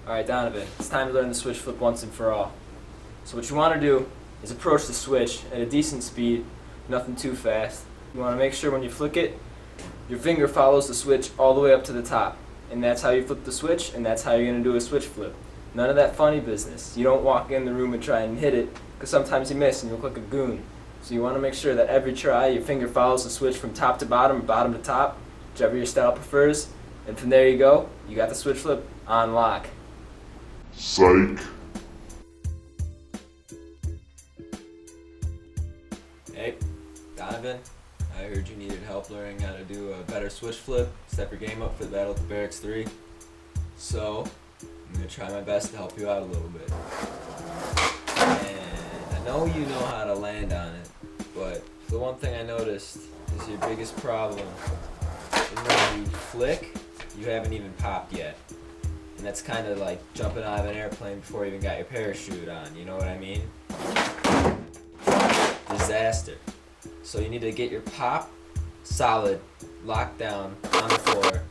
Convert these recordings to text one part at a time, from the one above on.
Alright, Donovan, it's time to learn the switch flip once and for all. So what you want to do is approach the switch at a decent speed, nothing too fast. You want to make sure when you flick it, your finger follows the switch all the way up to the top. And that's how you flip the switch, and that's how you're going to do a switch flip. None of that funny business. You don't walk in the room and try and hit it, because sometimes you miss and you look like a goon. So you want to make sure that every try, your finger follows the switch from top to bottom or bottom to top, whichever your style prefers. And from there you go, you got the switch flip on lock. Psych. Hey, Donovan, I heard you needed help learning how to do a better switch flip, step your game up for the Battle at the Barracks 3. So, I'm going to try my best to help you out a little bit. And I know you know how to land on it, but the one thing I noticed is your biggest problem is when you flick, you haven't even popped yet. And that's kind of like jumping out of an airplane before you even got your parachute on, you know what I mean? Disaster. So you need to get your pop solid, locked down on the floor,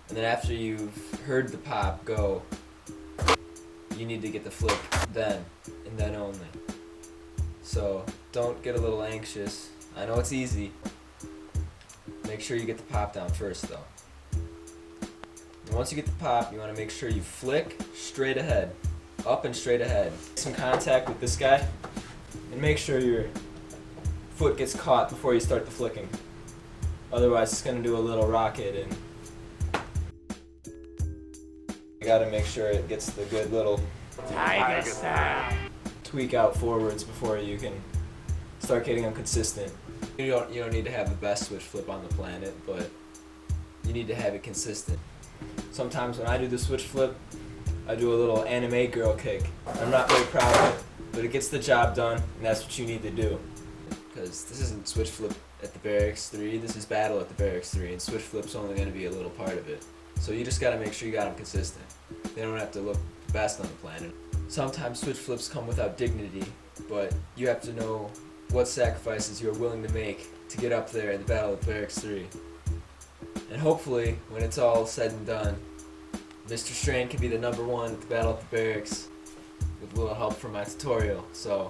and then after you've heard the pop go, you need to get the flip then, and then only. So don't get a little anxious. I know it's easy. Make sure you get the pop down first though. And once you get the pop, you want to make sure you flick straight ahead, up and straight ahead. Some contact with this guy, and make sure your foot gets caught before you start the flicking. Otherwise it's going to do a little rocket, and you got to make sure it gets the good little Tiger style. tweak out forwards before you can start getting them consistent. You don't need to have the best switch flip on the planet, but you need to have it consistent. Sometimes when I do the switch flip, I do a little anime girl kick. I'm not very proud of it, but it gets the job done, and that's what you need to do. Because this isn't switch flip at the Barracks 3, this is battle at the Barracks 3, and switch flip's only going to be a little part of it. So you just got to make sure you got them consistent. They don't have to look the best on the planet. Sometimes switch flips come without dignity, but you have to know what sacrifices you're willing to make to get up there in the battle at the Barracks 3. And hopefully, when it's all said and done, Mr. Strain can be the #1 at the Battle at the Barracks with a little help from my tutorial. So